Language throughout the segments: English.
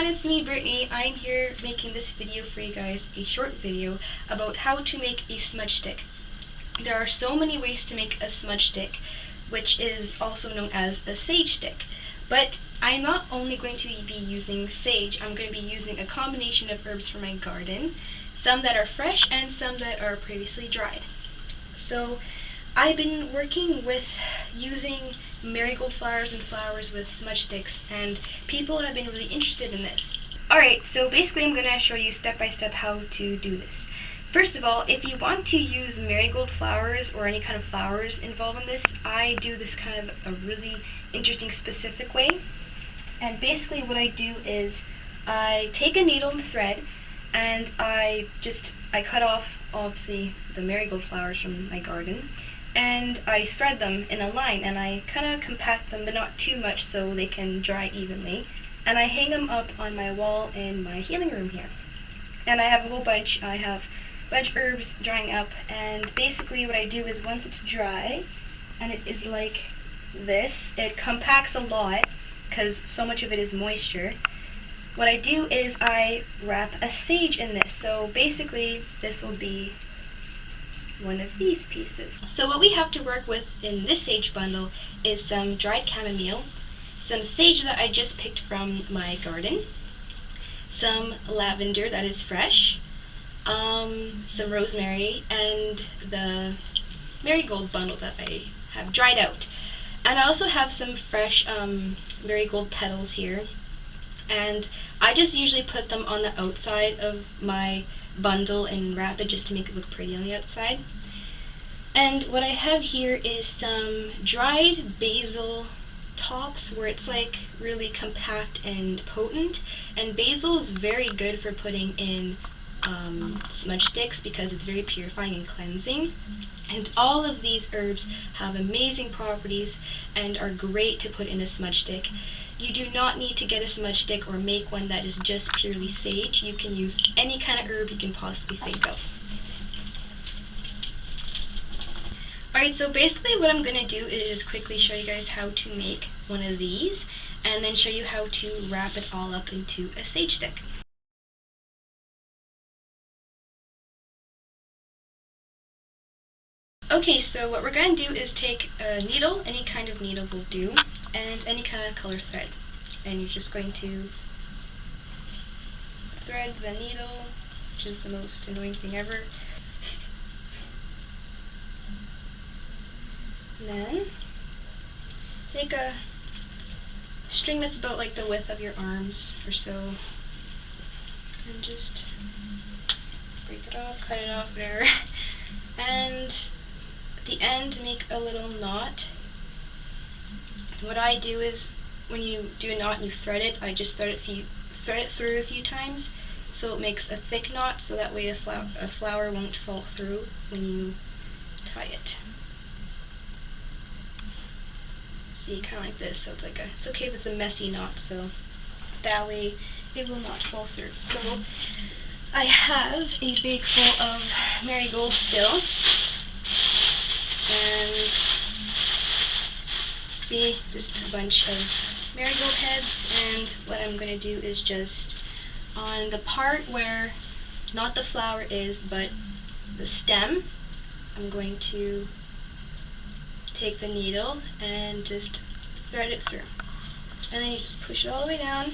it's me, Brittany. I'm here making this video for you guys, a short video about how to make a smudge stick. There are so many ways to make a smudge stick, which is also known as a sage stick. But I'm not only going to be using sage, I'm going to be using a combination of herbs from my garden, some that are fresh and some that are previously dried. So I've been working with using marigold flowers and flowers with smudge sticks, and people have been really interested in this. Alright, so basically I'm going to show you step by step how to do this. First of all, if you want to use marigold flowers or any kind of flowers involved in this, I do this kind of a really interesting specific way. And basically what I do is I take a needle and thread and I cut off obviously the marigold flowers from my garden, and I thread them in a line and I kind of compact them, but not too much so they can dry evenly, and I hang them up on my wall in my healing room here. And I have a whole bunch. I have a bunch of herbs drying up, and basically what I do is once it's dry and it is like this, it compacts a lot because so much of it is moisture. What I do is I wrap a sage in this. So basically this will be one of these pieces. So what we have to work with in this sage bundle is some dried chamomile, some sage that I just picked from my garden, some lavender that is fresh, some rosemary, and the marigold bundle that I have dried out. And I also have some fresh marigold petals here, and I just usually put them on the outside of my bundle and wrap it just to make it look pretty on the outside. And what I have here is some dried basil tops where it's like really compact and potent, and basil is very good for putting in smudge sticks because it's very purifying and cleansing. And all of these herbs have amazing properties and are great to put in a smudge stick. You do not need to get a smudge stick or make one that is just purely sage. You can use any kind of herb you can possibly think of. Alright, so basically what I'm going to do is just quickly show you guys how to make one of these, and then show you how to wrap it all up into a sage stick. Okay, so what we're going to do is take a needle, any kind of needle will do, and any kind of color thread. And you're just going to thread the needle, which is the most annoying thing ever. And then take a string that's about like the width of your arms or so, and just break it off, cut it off, whatever. And at the end, make a little knot. What I do is, when you do a knot and you thread it, I just thread it through a few times, so it makes a thick knot, so that way a flower won't fall through when you tie it. See, kind of like this. So it's okay if it's a messy knot, so that way it will not fall through. So I have a bag full of marigolds still, and see, just a bunch of marigold heads. And what I'm going to do is just on the part where not the flower is but the stem, I'm going to take the needle and just thread it through, and then you just push it all the way down,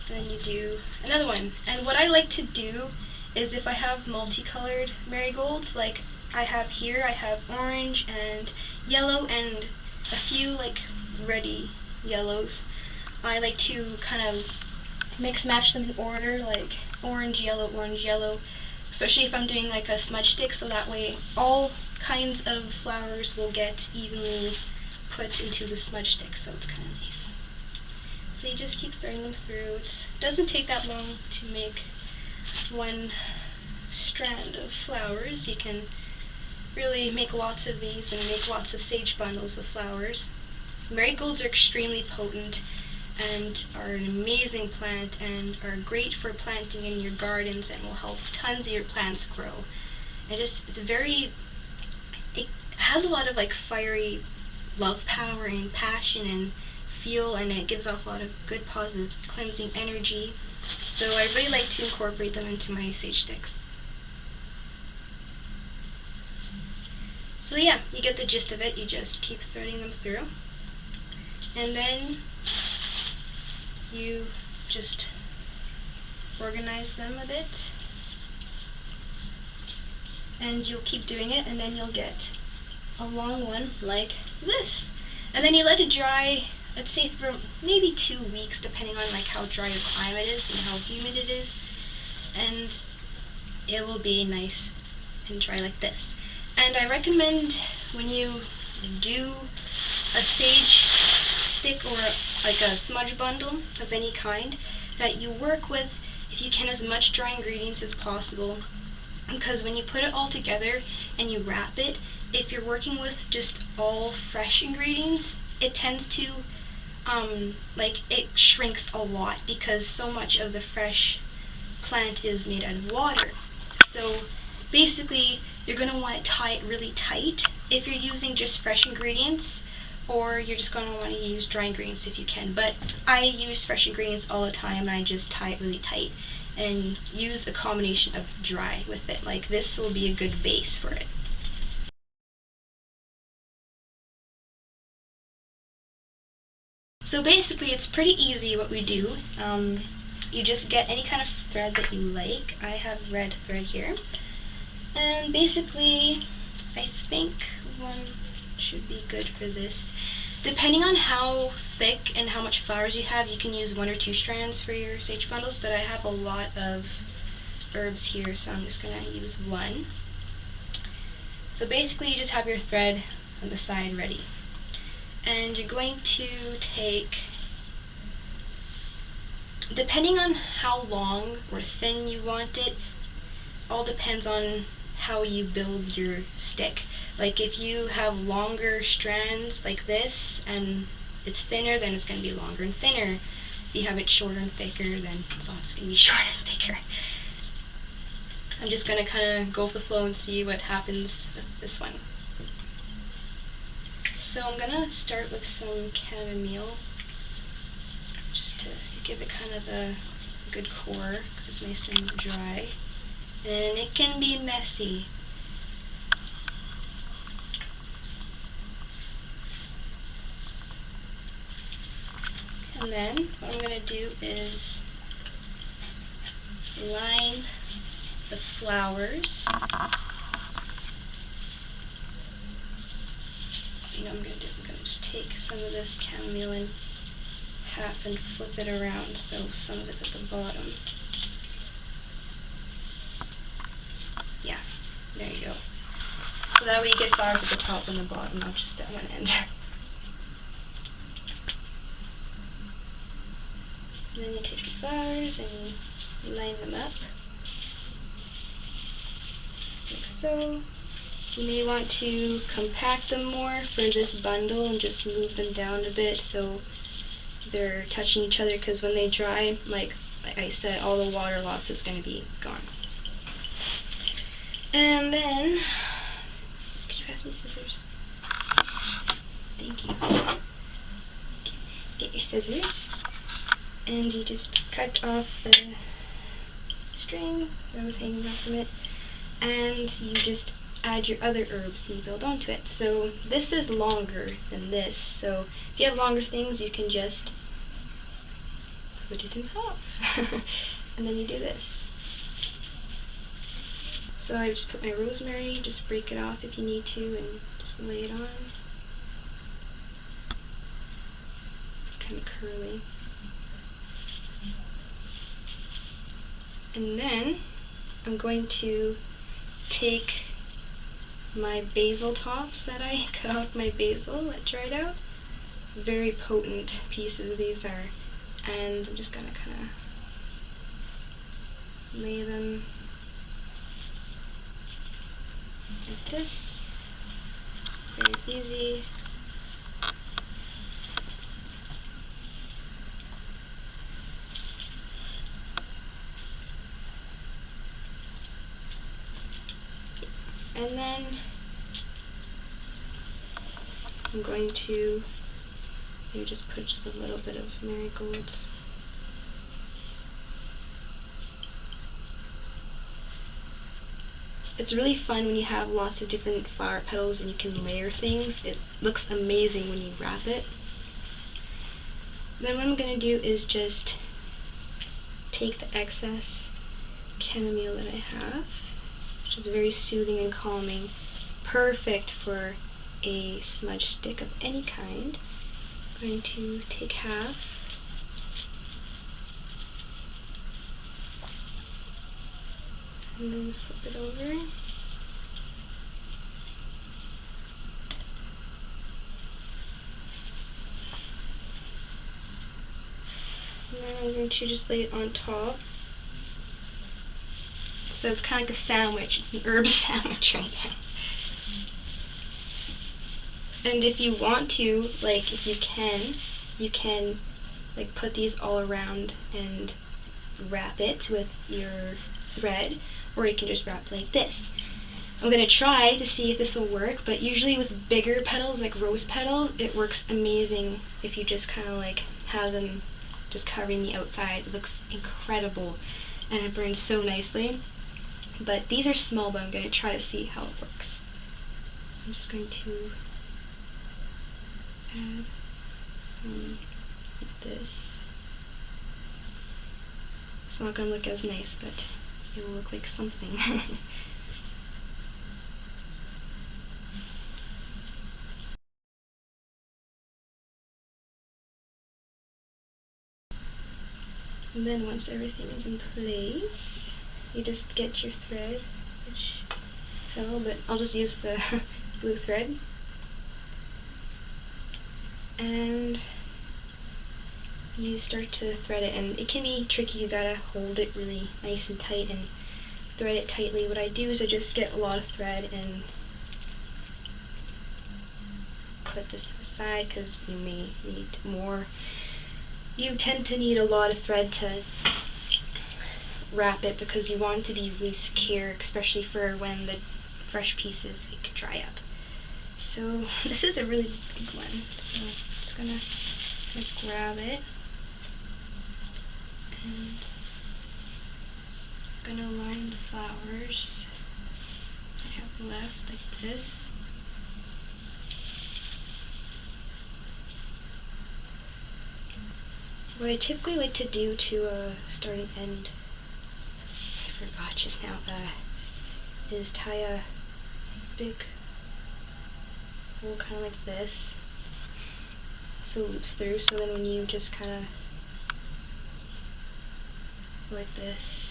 and then you do another one. And what I like to do is, if I have multicolored marigolds, like I have here, I have orange and yellow and a few like reddy yellows, I like to kind of mix match them in order, like orange, yellow, especially if I'm doing like a smudge stick, so that way all kinds of flowers will get evenly put into the smudge stick, so it's kind of nice. So you just keep threading them through. It doesn't take that long to make one strand of flowers. You can really make lots of these and make lots of sage bundles of flowers. Marigolds are extremely potent and are an amazing plant and are great for planting in your gardens and will help tons of your plants grow. It has a lot of like fiery love power and passion and feel, and it gives off a lot of good positive cleansing energy. So I really like to incorporate them into my sage sticks. So yeah, you get the gist of it. You just keep threading them through, and then you just organize them a bit, and you'll keep doing it, and then you'll get a long one like this. And then you let it dry, I'd say for maybe 2 weeks, depending on like how dry your climate is and how humid it is, and it will be nice and dry like this. And I recommend when you do a sage stick or like a smudge bundle of any kind, that you work with, if you can, as much dry ingredients as possible, because when you put it all together and you wrap it, if you're working with just all fresh ingredients, it tends to like it shrinks a lot, because so much of the fresh plant is made out of water. So basically you're going to want to tie it really tight if you're using just fresh ingredients, or you're just going to want to use dry ingredients if you can. But I use fresh ingredients all the time, and I just tie it really tight and use a combination of dry with it. Like this will be a good base for it. So basically it's pretty easy what we do. You just get any kind of thread that you like. I have red thread here. And basically, I think one should be good for this. Depending on how thick and how much flowers you have, you can use 1 or 2 strands for your sage bundles, but I have a lot of herbs here, so I'm just going to use 1. So basically you just have your thread on the side ready. And you're going to take, depending on how long or thin you want it, all depends on how you build your stick. Like if you have longer strands like this and it's thinner, then it's going to be longer and thinner. If you have it shorter and thicker, then it's also going to be shorter and thicker. I'm just going to kind of go with the flow and see what happens with this one. So I'm going to start with some chamomile, just to give it kind of a good core, because it's nice and dry. And it can be messy. And then what I'm going to do is line the flowers. You know what I'm going to do? I'm going to just take some of this chamomile in half and flip it around so some of it's at the bottom. Yeah, there you go. So that way you get flowers at the top and the bottom, not just at one end. And then you take the flowers and you line them up, like so. You may want to compact them more for this bundle and just move them down a bit so they're touching each other, because when they dry, like I said, all the water loss is going to be gone. And then, could you pass me scissors? Thank you. Okay. Get your scissors, and you just cut off the string that was hanging off from it, and you just add your other herbs and you build onto it. So this is longer than this, so if you have longer things, you can just put it in half. And then you do this. So I just put my rosemary, just break it off if you need to, and just lay it on. It's kind of curly. And then I'm going to take my basil tops that I cut out my basil that dried out. Very potent pieces these are. And I'm just gonna kind of lay them like this. Very easy. And then I'm going to maybe just put just a little bit of marigolds. It's really fun when you have lots of different flower petals and you can layer things. It looks amazing when you wrap it. Then what I'm going to do is just take the excess chamomile that I have, which is very soothing and calming, perfect for a smudge stick of any kind. I'm going to take half, and then flip it over. And then I'm going to just lay it on top. So it's kind of like a sandwich. It's an herb sandwich right now. And if you want to, like, if you can like put these all around and wrap it with your thread, or you can just wrap like this. I'm going to try to see if this will work, but usually with bigger petals, like rose petals, it works amazing if you just kind of like have them just covering the outside. It looks incredible and it burns so nicely. But these are small, but I'm going to try to see how it works. So I'm just going to add some of this. It's not going to look as nice, but it will look like something. And then once everything is in place, you just get your thread, which fell, but I'll just use the blue thread. And you start to thread it, and it can be tricky. You gotta hold it really nice and tight and thread it tightly. What I do is I just get a lot of thread and put this to the side because you may need more. You tend to need a lot of thread to wrap it because you want it to be really secure, especially for when the fresh pieces like dry up. So this is a really big one, so I'm just gonna grab it and I'm gonna line the flowers I have left like this. What I typically like to do to start and end, I forgot just now, is tie a big hole kind of like this, so it loops through, so then when you just kind of like this,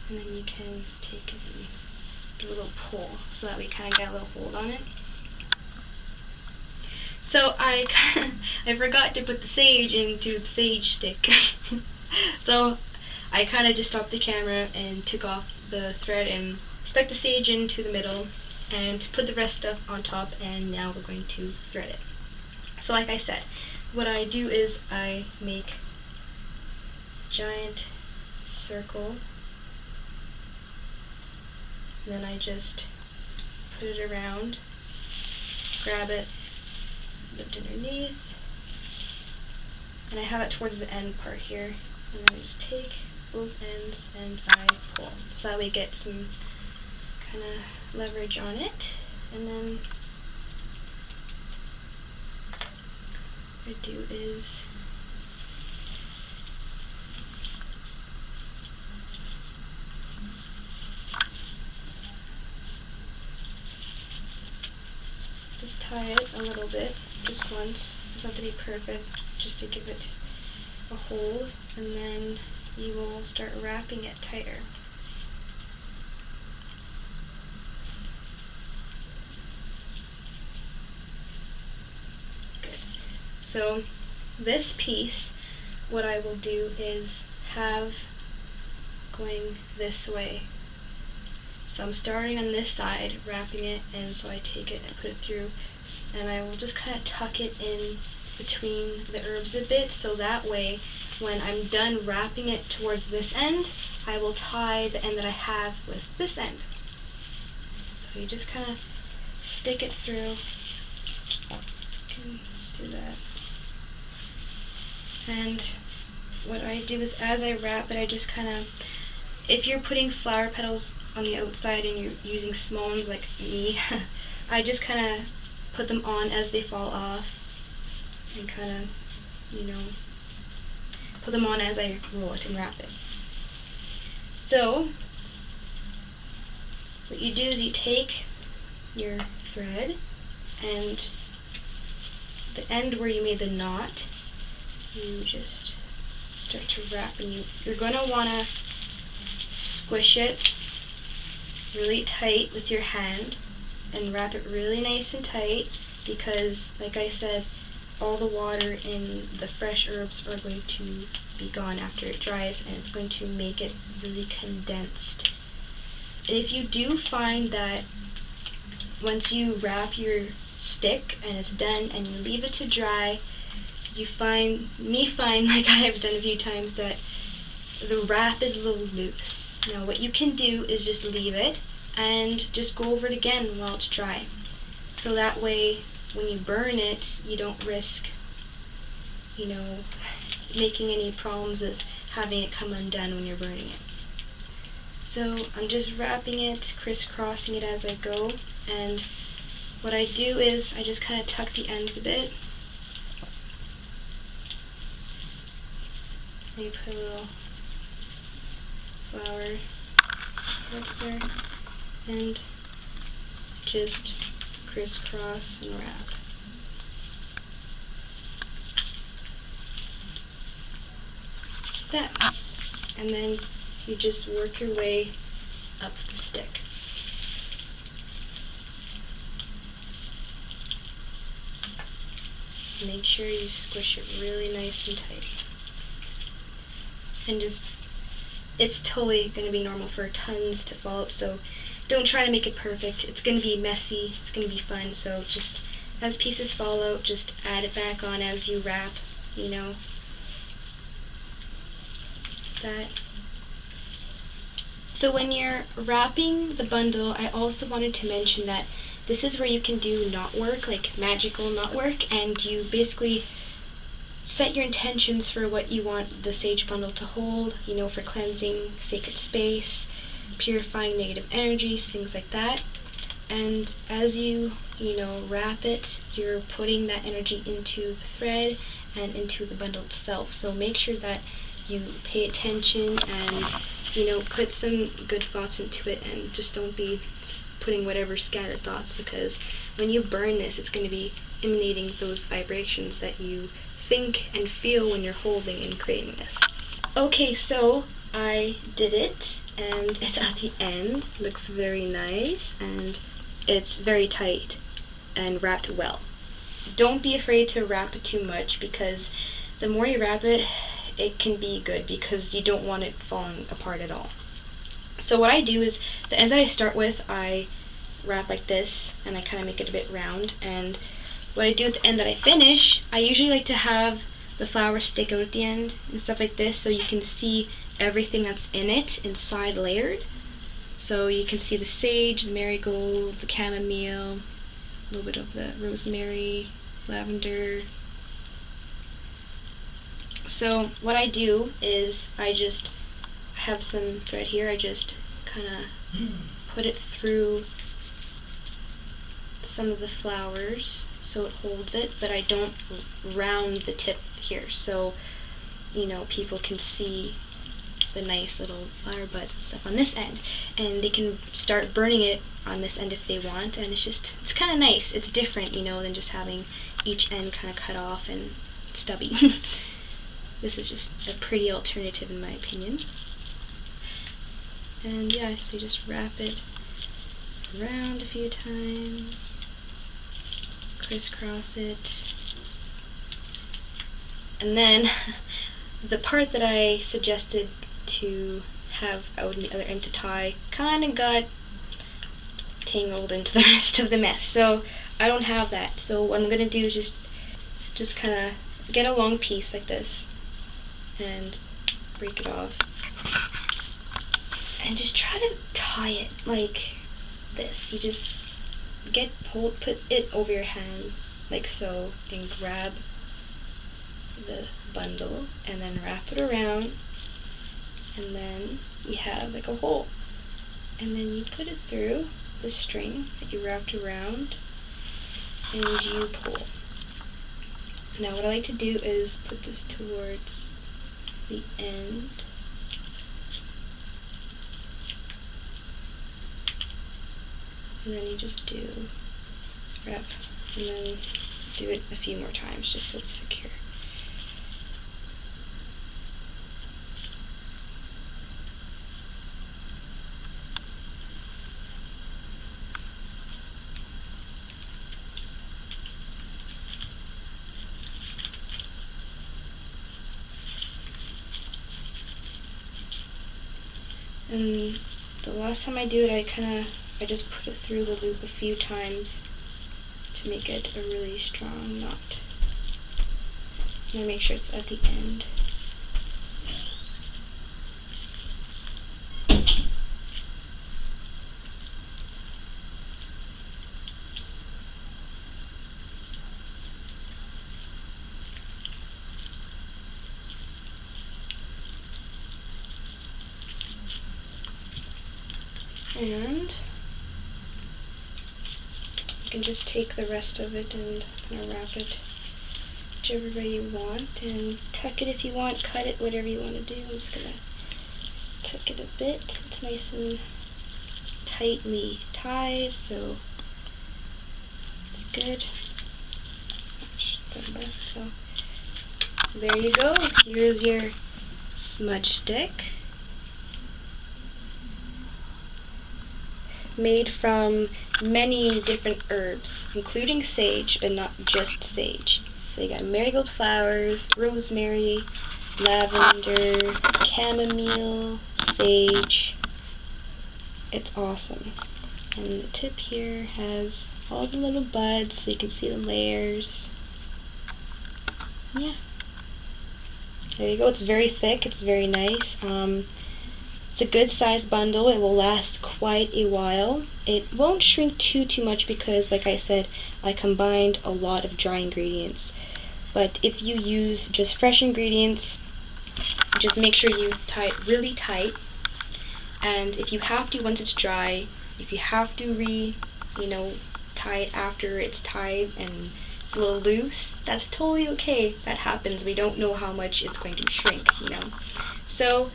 and then you can take it and give a little pull, so that we kind of get a little hold on it. So I forgot to put the sage into the sage stick. So I kind of just stopped the camera and took off the thread and stuck the sage into the middle and put the rest stuff on top, and now we're going to thread it. So like I said, what I do is I make a giant circle, and then I just put it around, grab it, lift underneath, and I have it towards the end part here, and then I just take both ends and I pull, so that we get some kind of leverage on it. And then what I do is just tie it a little bit, just once. It doesn't have to be perfect, just to give it a hold, and then you will start wrapping it tighter. Good. So this piece, what I will do is have going this way. So I'm starting on this side, wrapping it, and so I take it and put it through, and I will just kind of tuck it in between the herbs a bit, so that way when I'm done wrapping it towards this end, I will tie the end that I have with this end. So you just kind of stick it through can just do that. And what I do is, as I wrap it, I just kind of, if you're putting flower petals on the outside and you're using small ones like me, I just kind of put them on as they fall off and kind of, put them on as I roll it and wrap it. So what you do is you take your thread and the end where you made the knot, you just start to wrap, and you're going to want to squish it really tight with your hand and wrap it really nice and tight, because like I said, all the water in the fresh herbs are going to be gone after it dries, and it's going to make it really condensed. And if you do find that once you wrap your stick and it's done and you leave it to dry, you find like I've done a few times, that the wrap is a little loose. Now what you can do is just leave it and just go over it again while it's dry. So that way when you burn it, you don't risk, making any problems of having it come undone when you're burning it. So I'm just wrapping it, crisscrossing it as I go, and what I do is I just kind of tuck the ends a bit. Maybe put a little flower parts there, and just crisscross and wrap. Like that. And then you just work your way up the stick. Make sure you squish it really nice and tight. And it's totally going to be normal for tons to fall out, so don't try to make it perfect. It's going to be messy, it's going to be fun, so just as pieces fall out, just add it back on as you wrap, that. So when you're wrapping the bundle, I also wanted to mention that this is where you can do knot work, like magical knot work, and you basically set your intentions for what you want the sage bundle to hold, for cleansing sacred space, purifying negative energies, things like that. And as you, wrap it, you're putting that energy into the thread and into the bundle itself. So make sure that you pay attention and, put some good thoughts into it, and just don't be putting whatever scattered thoughts, because when you burn this, it's going to be emanating those vibrations that you think and feel when you're holding and creating this. Okay, so I did it, and it's at the end. It looks very nice, and it's very tight and wrapped well. Don't be afraid to wrap it too much, because the more you wrap it, it can be good, because you don't want it falling apart at all. So what I do is, the end that I start with, I wrap like this, and I kind of make it a bit round, and what I do at the end that I finish, I usually like to have the flower stick out at the end and stuff like this, so you can see everything that's in it inside layered. So you can see the sage, the marigold, the chamomile, a little bit of the rosemary, lavender. So what I do is I just have some thread here, I just kind of put it through some of the flowers so it holds it, but I don't round the tip here, so people can see the nice little flower buds and stuff on this end, and they can start burning it on this end if they want, and it's kind of nice. It's different, than just having each end kind of cut off and stubby. This is just a pretty alternative in my opinion. And yeah, so you just wrap it around a few times, crisscross it, and then the part that I suggested to have out on the other end to tie kind of got tangled into the rest of the mess, so I don't have that. So what I'm gonna do is just kind of get a long piece like this and break it off and just try to tie it like this. You just put it over your hand like so, and grab the bundle and then wrap it around, and then you have like a hole, and then you put it through the string that you wrapped around and you pull. Now what I like to do is put this towards the end, and then you just do wrap and then do it a few more times just so it's secure. And the last time I do it, I just put it through the loop a few times to make it a really strong knot. And I make sure it's at the end. And you can just take the rest of it and kind of wrap it whichever way you want, and tuck it if you want, cut it, whatever you want to do. I'm just going to tuck it a bit. It's nice and tightly tied, so it's good. It's not done back, so there you go. Here's your smudge stick, made from many different herbs, including sage, but not just sage. So you got marigold flowers, rosemary, lavender, chamomile, sage. It's awesome. And the tip here has all the little buds so you can see the layers. Yeah. There you go. It's very thick. It's very nice. It's a good size bundle. It will last quite a while. It won't shrink too much because, like I said, I combined a lot of dry ingredients. But if you use just fresh ingredients, just make sure you tie it really tight. And if you have to, once it's dry, if you have to tie it after it's tied and it's a little loose, that's totally okay. That happens. We don't know how much it's going to shrink, So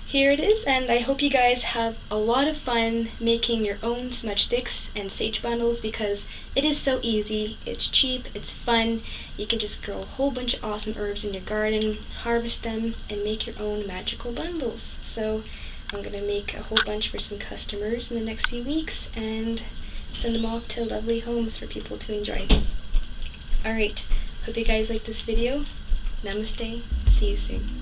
here it is, and I hope you guys have a lot of fun making your own smudge sticks and sage bundles, because it is so easy, it's cheap, it's fun. You can just grow a whole bunch of awesome herbs in your garden, harvest them, and make your own magical bundles. So I'm going to make a whole bunch for some customers in the next few weeks and send them off to lovely homes for people to enjoy. Alright, hope you guys liked this video. Namaste, see you soon.